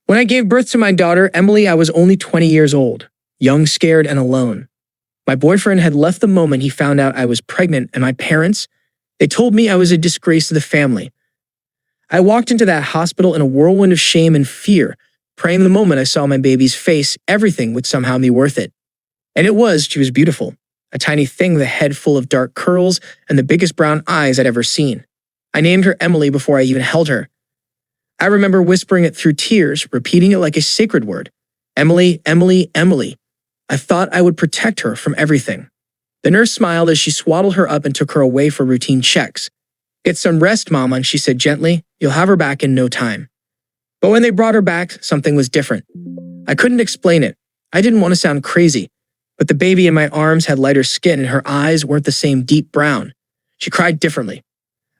When I gave birth to my daughter, Emily, I was only 20 years old, young, scared, and alone. My boyfriend had left the moment he found out I was pregnant, and my parents, they told me I was a disgrace to the family. I walked into that hospital in a whirlwind of shame and fear, praying the moment I saw my baby's face, everything would somehow be worth it. And it was. She was beautiful, a tiny thing with a head full of dark curls and the biggest brown eyes I'd ever seen. I named her Emily before I even held her. I remember whispering it through tears, repeating it like a sacred word. Emily, Emily, Emily. I thought I would protect her from everything. The nurse smiled as she swaddled her up and took her away for routine checks. Get some rest, Mama, she said gently. You'll have her back in no time. But when they brought her back, something was different. I couldn't explain it. I didn't want to sound crazy. But the baby in my arms had lighter skin and her eyes weren't the same deep brown. She cried differently.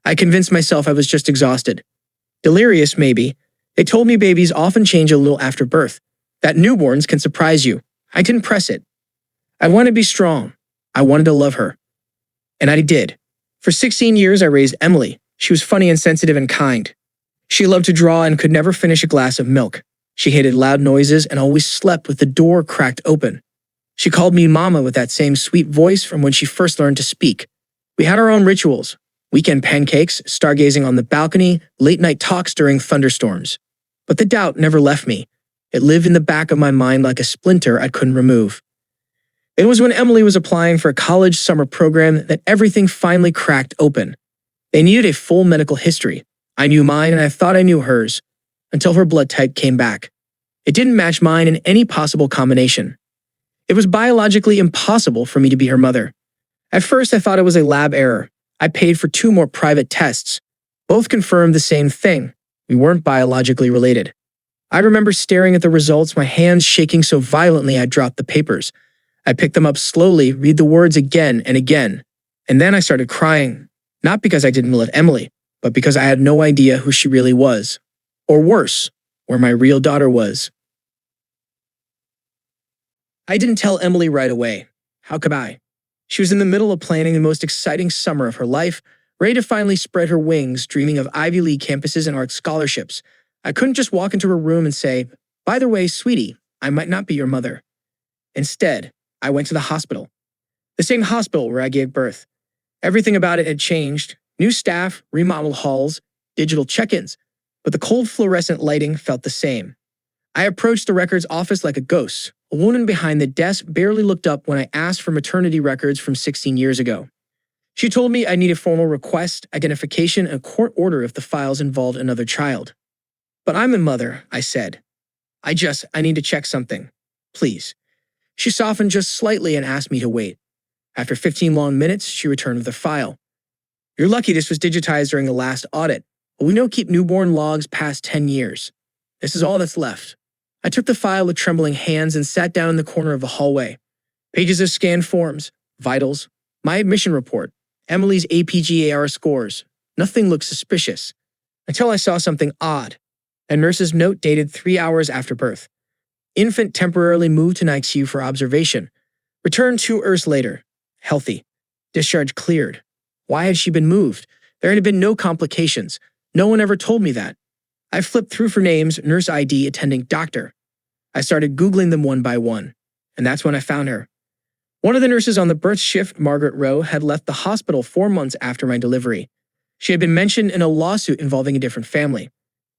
I convinced myself I was just exhausted. Delirious, maybe. They told me babies often change a little after birth, that newborns can surprise you. I didn't press it. I wanted to be strong. I wanted to love her. And I did. For 16 years, I raised Emily. She was funny and sensitive and kind. She loved to draw and could never finish a glass of milk. She hated loud noises and always slept with the door cracked open. She called me Mama with that same sweet voice from when she first learned to speak. We had our own rituals. Weekend pancakes, stargazing on the balcony, late-night talks during thunderstorms. But the doubt never left me. It lived in the back of my mind like a splinter I couldn't remove. It was when Emily was applying for a college summer program that everything finally cracked open. They needed a full medical history. I knew mine and I thought I knew hers, until her blood type came back. It didn't match mine in any possible combination. It was biologically impossible for me to be her mother. At first, I thought it was a lab error. I paid for 2 more private tests. Both confirmed the same thing. We weren't biologically related. I remember staring at the results, my hands shaking so violently I dropped the papers. I picked them up slowly, read the words again and again. And then I started crying. Not because I didn't love Emily, but because I had no idea who she really was. Or worse, where my real daughter was. I didn't tell Emily right away. How could I? She was in the middle of planning the most exciting summer of her life, ready to finally spread her wings, dreaming of Ivy League campuses and art scholarships. I couldn't just walk into her room and say, by the way, sweetie, I might not be your mother. Instead, I went to the hospital. The same hospital where I gave birth. Everything about it had changed. New staff, remodeled halls, digital check-ins. But the cold fluorescent lighting felt the same. I approached the records office like a ghost. A woman behind the desk barely looked up when I asked for maternity records from 16 years ago. She told me I need a formal request, identification, and court order if the files involved another child. But I'm a mother, I said. I need to check something. Please. She softened just slightly and asked me to wait. After 15 long minutes, she returned with a file. You're lucky this was digitized during the last audit, but we don't keep newborn logs past 10 years. This is all that's left. I took the file with trembling hands and sat down in the corner of the hallway. Pages of scanned forms, vitals, my admission report, Emily's APGAR scores. Nothing looked suspicious. Until I saw something odd. A nurse's note dated 3 hours after birth. Infant temporarily moved to NICU for observation. Returned 2 hours later. Healthy. Discharge cleared. Why had she been moved? There had been no complications. No one ever told me that. I flipped through for names, nurse ID, attending doctor. I started Googling them one by one, and that's when I found her. One of the nurses on the birth shift, Margaret Rowe, had left the hospital 4 months after my delivery. She had been mentioned in a lawsuit involving a different family.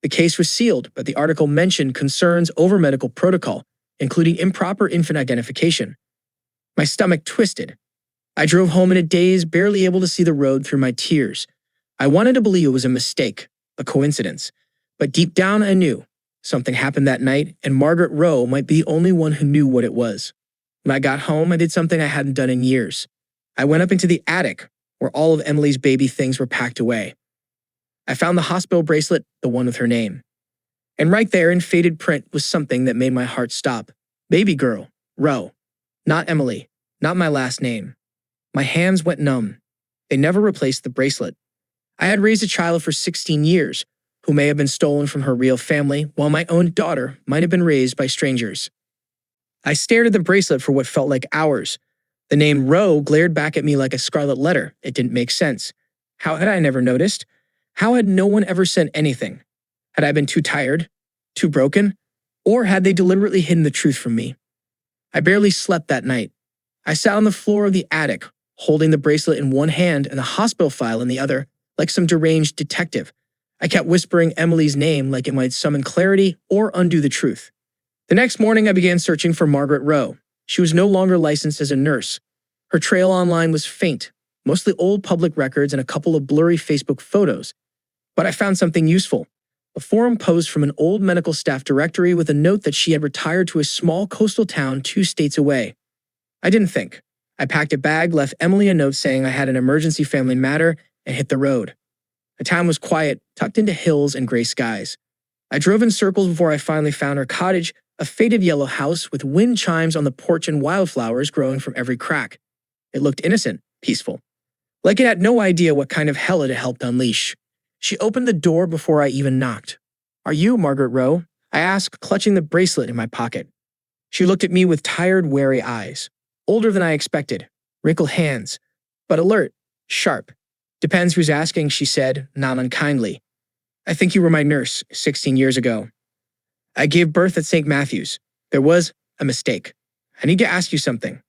The case was sealed, but the article mentioned concerns over medical protocol, including improper infant identification. My stomach twisted. I drove home in a daze, barely able to see the road through my tears. I wanted to believe it was a mistake, a coincidence. But deep down I knew something happened that night, and Margaret Rowe might be the only one who knew what it was. When I got home, I did something I hadn't done in years. I went up into the attic, where all of Emily's baby things were packed away. I found the hospital bracelet, the one with her name. And right there in faded print was something that made my heart stop. Baby girl, Rowe. Not Emily, not my last name. My hands went numb. They never replaced the bracelet. I had raised a child for 16 years, who may have been stolen from her real family, while my own daughter might have been raised by strangers. I stared at the bracelet for what felt like hours. The name Rowe glared back at me like a scarlet letter. It didn't make sense. How had I never noticed? How had no one ever said anything? Had I been too tired? Too broken? Or had they deliberately hidden the truth from me? I barely slept that night. I sat on the floor of the attic, holding the bracelet in one hand and the hospital file in the other, like some deranged detective. I kept whispering Emily's name like it might summon clarity or undo the truth. The next morning, I began searching for Margaret Rowe. She was no longer licensed as a nurse. Her trail online was faint, mostly old public records and a couple of blurry Facebook photos. But I found something useful. A forum post from an old medical staff directory with a note that she had retired to a small coastal town 2 states away. I didn't think. I packed a bag, left Emily a note saying I had an emergency family matter, and hit the road. The town was quiet, tucked into hills and gray skies. I drove in circles before I finally found her cottage, a faded yellow house with wind chimes on the porch and wildflowers growing from every crack. It looked innocent, peaceful. Like it had no idea what kind of hell it had helped unleash. She opened the door before I even knocked. "Are you Margaret Rowe?" I asked, clutching the bracelet in my pocket. She looked at me with tired, wary eyes. Older than I expected, wrinkled hands, but alert, sharp. "Depends who's asking," she said, not unkindly. "I think you were my nurse 16 years ago. I gave birth at St. Matthew's. There was a mistake. I need to ask you something."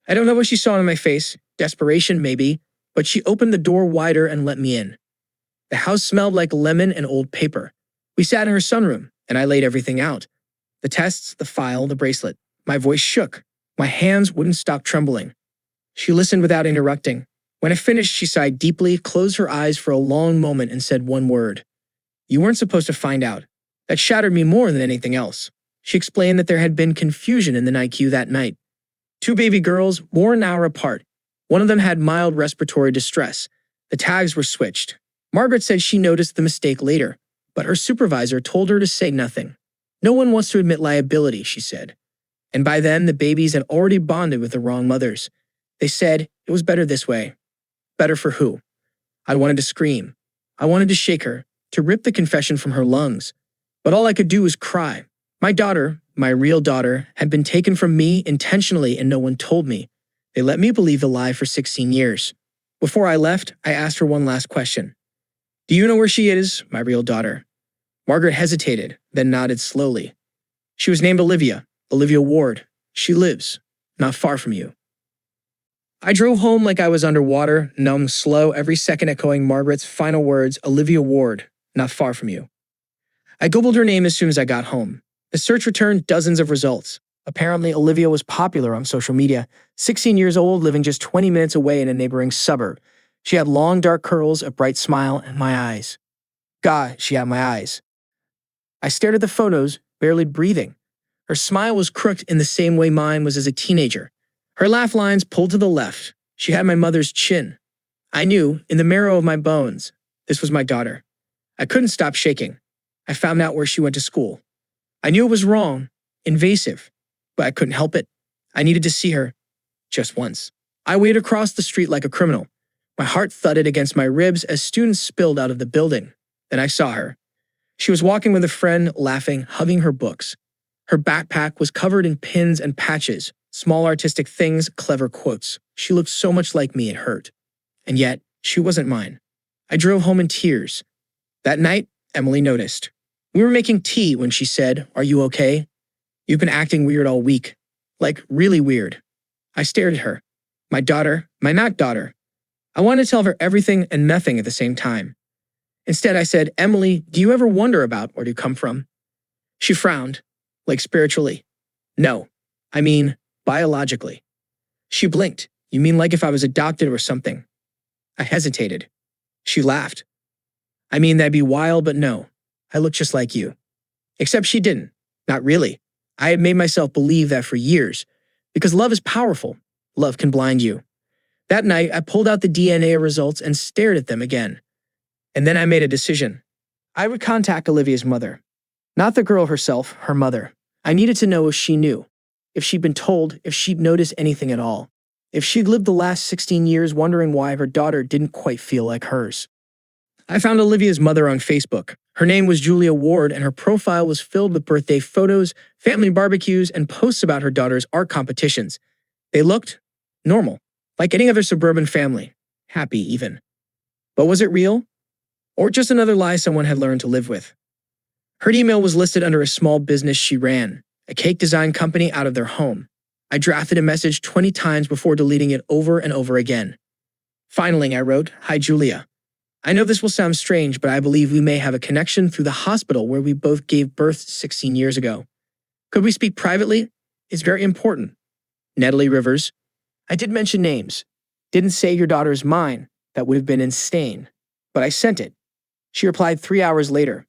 I don't know what she saw in my face, desperation maybe, but she opened the door wider and let me in. The house smelled like lemon and old paper. We sat in her sunroom, and I laid everything out. The tests, the file, the bracelet. My voice shook. My hands wouldn't stop trembling. She listened without interrupting. When I finished, she sighed deeply, closed her eyes for a long moment, and said one word. "You weren't supposed to find out." That shattered me more than anything else. She explained that there had been confusion in the NICU that night. 2 baby girls, born an hour apart. One of them had mild respiratory distress. The tags were switched. Margaret said she noticed the mistake later, but her supervisor told her to say nothing. "No one wants to admit liability," she said. And by then, the babies had already bonded with the wrong mothers. They said it was better this way. Better for who? I wanted to scream. I wanted to shake her, to rip the confession from her lungs. But all I could do was cry. My daughter, my real daughter, had been taken from me intentionally and no one told me. They let me believe the lie for 16 years. Before I left, I asked her one last question. "Do you know where she is, my real daughter?" Margaret hesitated, then nodded slowly. "She was named Olivia Ward. She lives, not far from you." I drove home like I was underwater, numb, slow, every second echoing Margaret's final words, "Olivia Ward, not far from you." I Googled her name as soon as I got home. The search returned dozens of results. Apparently, Olivia was popular on social media, 16 years old, living just 20 minutes away in a neighboring suburb. She had long dark curls, a bright smile, and my eyes. God, she had my eyes. I stared at the photos, barely breathing. Her smile was crooked in the same way mine was as a teenager. Her laugh lines pulled to the left. She had my mother's chin. I knew, in the marrow of my bones, this was my daughter. I couldn't stop shaking. I found out where she went to school. I knew it was wrong, invasive, but I couldn't help it. I needed to see her, just once. I waited across the street like a criminal. My heart thudded against my ribs as students spilled out of the building. Then I saw her. She was walking with a friend, laughing, hugging her books. Her backpack was covered in pins and patches, small artistic things, clever quotes. She looked so much like me it hurt. And yet, she wasn't mine. I drove home in tears. That night, Emily noticed. We were making tea when she said, "Are you okay? You've been acting weird all week. Like, really weird." I stared at her. My daughter, my not daughter. I wanted to tell her everything and nothing at the same time. Instead, I said, "Emily, do you ever wonder about where you come from?" She frowned, like spiritually. "No, I mean, biologically." She blinked. "You mean like if I was adopted or something?" I hesitated. She laughed. "I mean, that'd be wild, but no. I look just like you." Except she didn't. Not really. I had made myself believe that for years. Because love is powerful. Love can blind you. That night, I pulled out the DNA results and stared at them again. And then I made a decision. I would contact Olivia's mother. Not the girl herself, her mother. I needed to know if she knew. If she'd been told, if she'd noticed anything at all. If she'd lived the last 16 years wondering why her daughter didn't quite feel like hers. I found Olivia's mother on Facebook. Her name was Julia Ward, and her profile was filled with birthday photos, family barbecues, and posts about her daughter's art competitions. They looked normal, like any other suburban family, happy even. But was it real? Or just another lie someone had learned to live with? Her email was listed under a small business she ran, a cake design company out of their home. I drafted a message 20 times before deleting it over and over again. Finally, I wrote, "Hi, Julia. I know this will sound strange, but I believe we may have a connection through the hospital where we both gave birth 16 years ago. Could we speak privately? It's very important. Natalie Rivers." I did mention names. Didn't say your daughter is mine. That would have been insane. But I sent it. She replied 3 hours later.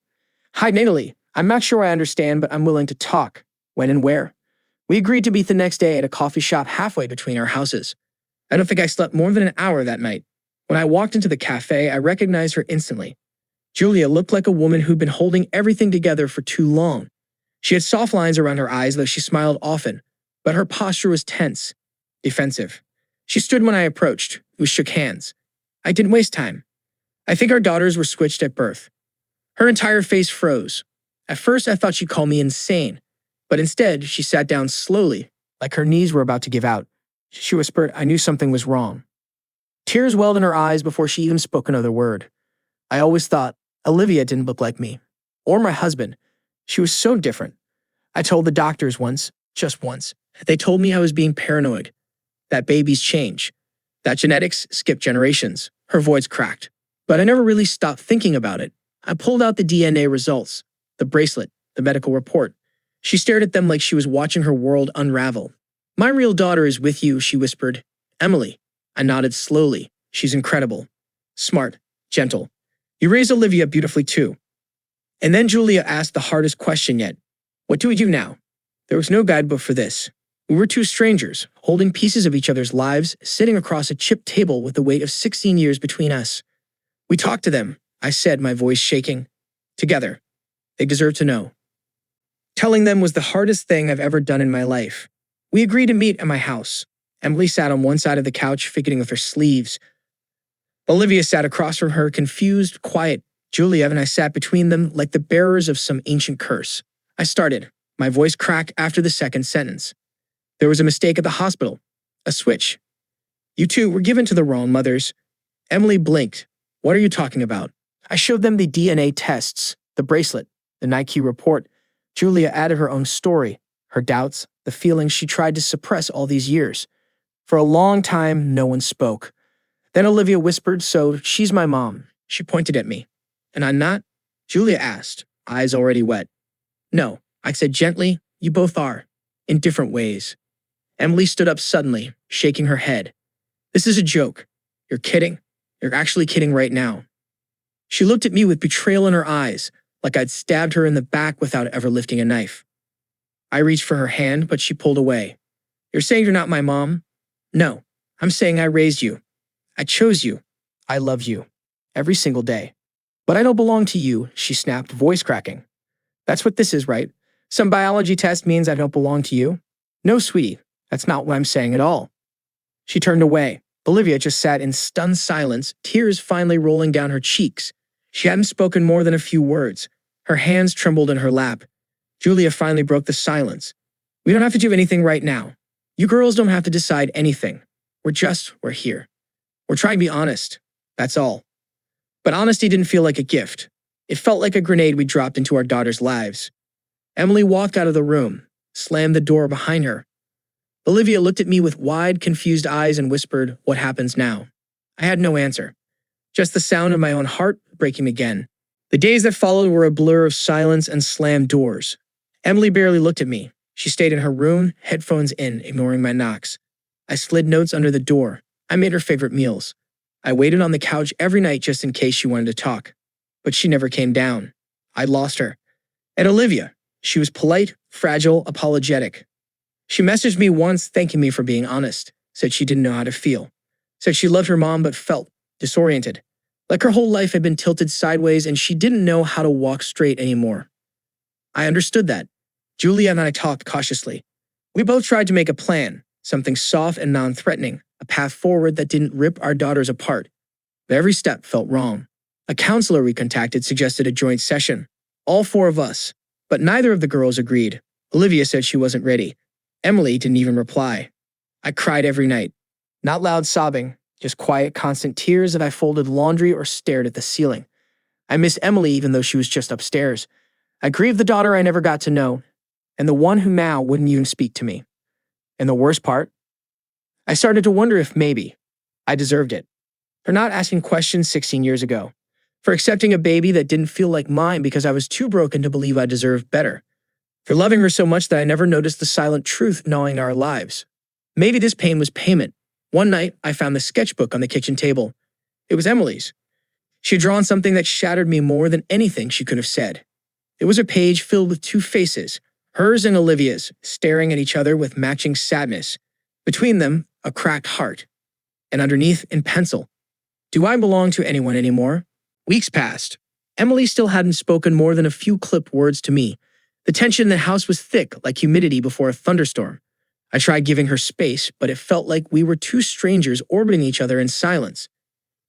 "Hi, Natalie. I'm not sure I understand, but I'm willing to talk. When and where?" We agreed to meet the next day at a coffee shop halfway between our houses. I don't think I slept more than an hour that night. When I walked into the cafe, I recognized her instantly. Julia looked like a woman who'd been holding everything together for too long. She had soft lines around her eyes, though she smiled often, but her posture was tense, defensive. She stood when I approached. We shook hands. I didn't waste time. I think our daughters were switched at birth. Her entire face froze. At first, I thought she'd call me insane, but instead, she sat down slowly, like her knees were about to give out. She whispered, "I knew something was wrong." Tears welled in her eyes before she even spoke another word. I always thought Olivia didn't look like me, or my husband. She was so different. I told the doctors once, just once. They told me I was being paranoid, that babies change, that genetics skip generations. Her voice cracked, but I never really stopped thinking about it. I pulled out the DNA results, the bracelet, the medical report. She stared at them like she was watching her world unravel. "My real daughter is with you," she whispered. "Emily." I nodded slowly. "She's incredible. Smart. Gentle. You raised Olivia beautifully too." And then Julia asked the hardest question yet. What do we do now? There was no guidebook for this. We were two strangers, holding pieces of each other's lives, sitting across a chipped table with the weight of 16 years between us. "We talked to them," I said, my voice shaking. "Together. They deserve to know." Telling them was the hardest thing I've ever done in my life. We agreed to meet at my house. Emily sat on one side of the couch, fidgeting with her sleeves. Olivia sat across from her, confused, quiet. Julia and I sat between them like the bearers of some ancient curse. I started. My voice cracked after the second sentence. "There was a mistake at the hospital. A switch. You two were given to the wrong mothers." Emily blinked. "What are you talking about?" I showed them the DNA tests, the bracelet, the Nike report. Julia added her own story, her doubts, the feelings she tried to suppress all these years. For a long time, no one spoke. Then Olivia whispered, "So she's my mom." She pointed at me. "And I'm not?" Julia asked, eyes already wet. "No," I said gently, "you both are. In different ways." Emily stood up suddenly, shaking her head. "This is a joke. You're kidding. You're actually kidding right now." She looked at me with betrayal in her eyes, like I'd stabbed her in the back without ever lifting a knife. I reached for her hand, but she pulled away. "You're saying you're not my mom?" "No, I'm saying I raised you. I chose you. I love you. Every single day. But I don't belong to you," she snapped, voice cracking. "That's what this is, right? Some biology test means I don't belong to you?" "No, sweetie, that's not what I'm saying at all." She turned away. Olivia just sat in stunned silence, tears finally rolling down her cheeks. She hadn't spoken more than a few words. Her hands trembled in her lap. Julia finally broke the silence. "We don't have to do anything right now. You girls don't have to decide anything. We're here. We're trying to be honest. That's all." But honesty didn't feel like a gift. It felt like a grenade we dropped into our daughters' lives. Emily walked out of the room, slammed the door behind her. Olivia looked at me with wide, confused eyes and whispered, "What happens now?" I had no answer. Just the sound of my own heart breaking again. The days that followed were a blur of silence and slammed doors. Emily barely looked at me. She stayed in her room, headphones in, ignoring my knocks. I slid notes under the door. I made her favorite meals. I waited on the couch every night just in case she wanted to talk. But she never came down. I lost her. And Olivia. She was polite, fragile, apologetic. She messaged me once thanking me for being honest. Said she didn't know how to feel. Said she loved her mom but felt disoriented. Like her whole life had been tilted sideways and she didn't know how to walk straight anymore. I understood that. Julia and I talked cautiously. We both tried to make a plan, something soft and non-threatening, a path forward that didn't rip our daughters apart. But every step felt wrong. A counselor we contacted suggested a joint session. All four of us. But neither of the girls agreed. Olivia said she wasn't ready. Emily didn't even reply. I cried every night. Not loud sobbing, just quiet, constant tears as I folded laundry or stared at the ceiling. I missed Emily even though she was just upstairs. I grieved the daughter I never got to know, and the one who now wouldn't even speak to me. And the worst part? I started to wonder if maybe I deserved it. For not asking questions 16 years ago. For accepting a baby that didn't feel like mine because I was too broken to believe I deserved better. For loving her so much that I never noticed the silent truth gnawing our lives. Maybe this pain was payment. One night, I found the sketchbook on the kitchen table. It was Emily's. She had drawn something that shattered me more than anything she could have said. It was a page filled with two faces, hers and Olivia's, staring at each other with matching sadness. Between them, a cracked heart. And underneath, in pencil, "Do I belong to anyone anymore?" Weeks passed. Emily still hadn't spoken more than a few clipped words to me. The tension in the house was thick, like humidity before a thunderstorm. I tried giving her space, but it felt like we were two strangers orbiting each other in silence.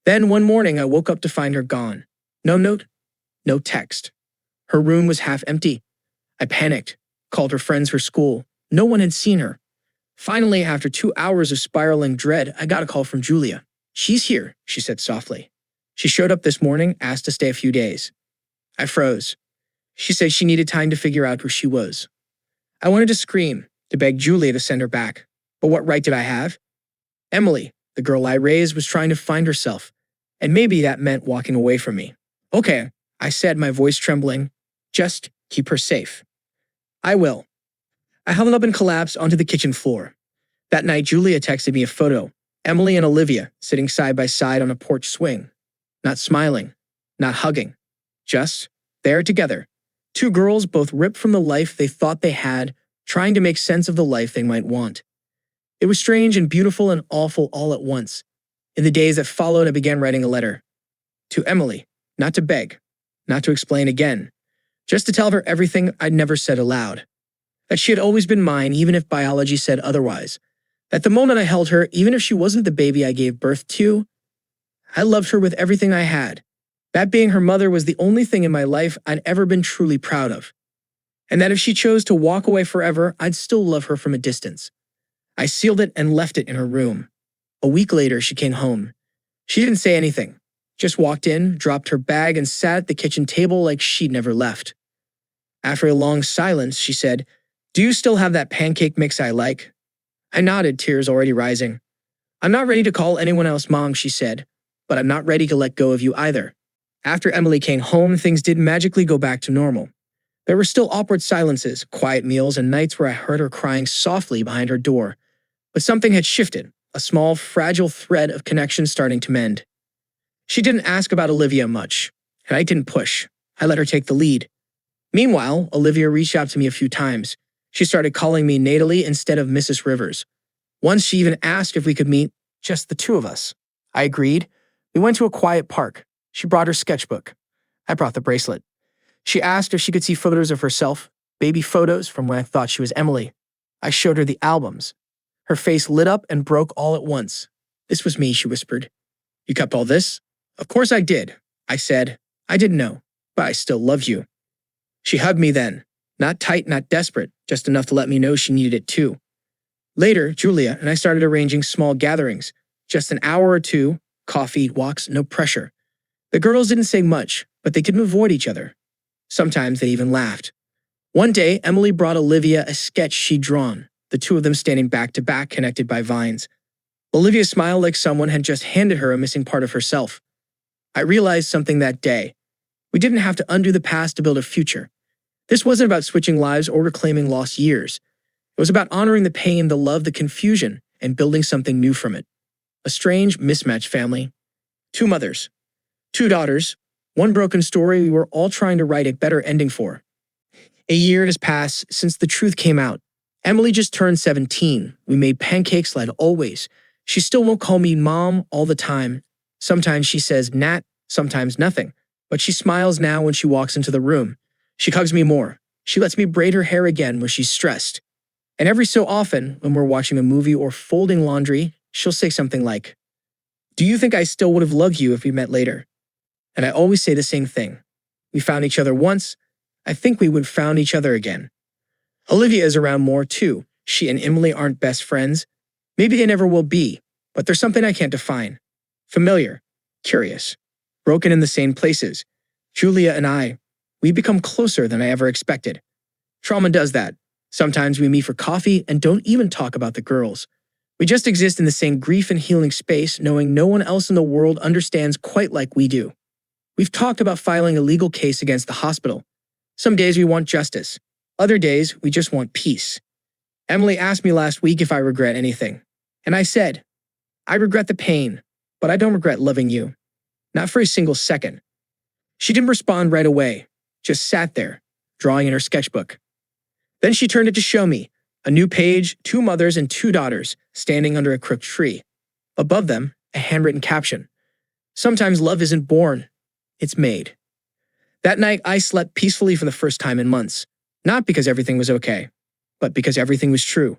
Then one morning I woke up to find her gone. No note, no text. Her room was half empty. I panicked, called her friends for school. No one had seen her. Finally, after 2 hours of spiraling dread, I got a call from Julia. "She's here," she said softly. She showed up this morning, asked to stay a few days. I froze. She said she needed time to figure out who she was. I wanted to scream, to beg Julia to send her back. But what right did I have? Emily, the girl I raised, was trying to find herself. And maybe that meant walking away from me. "Okay," I said, my voice trembling. "Just keep her safe." "I will." I hung up and collapsed onto the kitchen floor. That night, Julia texted me a photo. Emily and Olivia sitting side by side on a porch swing. Not smiling, not hugging. Just there together. Two girls both ripped from the life they thought they had, trying to make sense of the life they might want. It was strange and beautiful and awful all at once. In the days that followed, I began writing a letter. To Emily, not to beg, not to explain again, just to tell her everything I'd never said aloud. That she had always been mine, even if biology said otherwise. That the moment I held her, even if she wasn't the baby I gave birth to, I loved her with everything I had. That being her mother was the only thing in my life I'd ever been truly proud of. And that if she chose to walk away forever, I'd still love her from a distance. I sealed it and left it in her room. A week later, she came home. She didn't say anything, just walked in, dropped her bag, and sat at the kitchen table like she'd never left. After a long silence, she said, "Do you still have that pancake mix I like?" I nodded, tears already rising. "I'm not ready to call anyone else mom," she said, "but I'm not ready to let go of you either." After Emily came home, things didn't magically go back to normal. There were still awkward silences, quiet meals, and nights where I heard her crying softly behind her door. But something had shifted, a small, fragile thread of connection starting to mend. She didn't ask about Olivia much, and I didn't push. I let her take the lead. Meanwhile, Olivia reached out to me a few times. She started calling me Natalie instead of Mrs. Rivers. Once she even asked if we could meet, just the two of us. I agreed. We went to a quiet park. She brought her sketchbook. I brought the bracelet. She asked if she could see photos of herself, baby photos from when I thought she was Emily. I showed her the albums. Her face lit up and broke all at once. "This was me," she whispered. "You kept all this?" "Of course I did," I said. "I didn't know, but I still loved you." She hugged me then. Not tight, not desperate, just enough to let me know she needed it too. Later, Julia and I started arranging small gatherings. Just an hour or two, coffee, walks, no pressure. The girls didn't say much, but they couldn't avoid each other. Sometimes they even laughed. One day, Emily brought Olivia a sketch she'd drawn, the two of them standing back to back, connected by vines. Olivia smiled like someone had just handed her a missing part of herself. I realized something that day. We didn't have to undo the past to build a future. This wasn't about switching lives or reclaiming lost years. It was about honoring the pain, the love, the confusion, and building something new from it. A strange, mismatched family. Two mothers. Two daughters. One broken story we were all trying to write a better ending for. A year has passed since the truth came out. Emily just turned 17. We made pancakes like always. She still won't call me mom all the time. Sometimes she says Nat, sometimes nothing. But she smiles now when she walks into the room. She hugs me more. She lets me braid her hair again when she's stressed. And every so often, when we're watching a movie or folding laundry, she'll say something like, "Do you think I still would have loved you if we met later?" And I always say the same thing. We found each other once. I think we would have found each other again. Olivia is around more too. She and Emily aren't best friends. Maybe they never will be, but there's something I can't define. Familiar, curious, broken in the same places. Julia and I, We become closer than I ever expected. Trauma does that. Sometimes we meet for coffee and don't even talk about the girls. We just exist in the same grief and healing space, knowing no one else in the world understands quite like we do. We've talked about filing a legal case against the hospital. Some days we want justice. Other days, we just want peace. Emily asked me last week if I regret anything. And I said, I regret the pain, but I don't regret loving you. Not for a single second. She didn't respond right away, just sat there, drawing in her sketchbook. Then she turned it to show me, a new page, 2 mothers and 2 daughters, standing under a crooked tree. Above them, a handwritten caption. Sometimes love isn't born, it's made. That night, I slept peacefully for the first time in months. Not because everything was okay, but because everything was true.